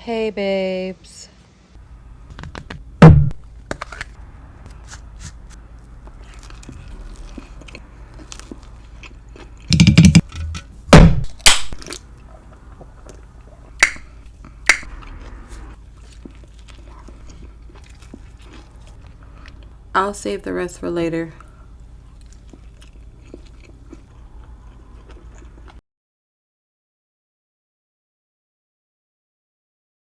Hey, babes. I'll save the rest for later.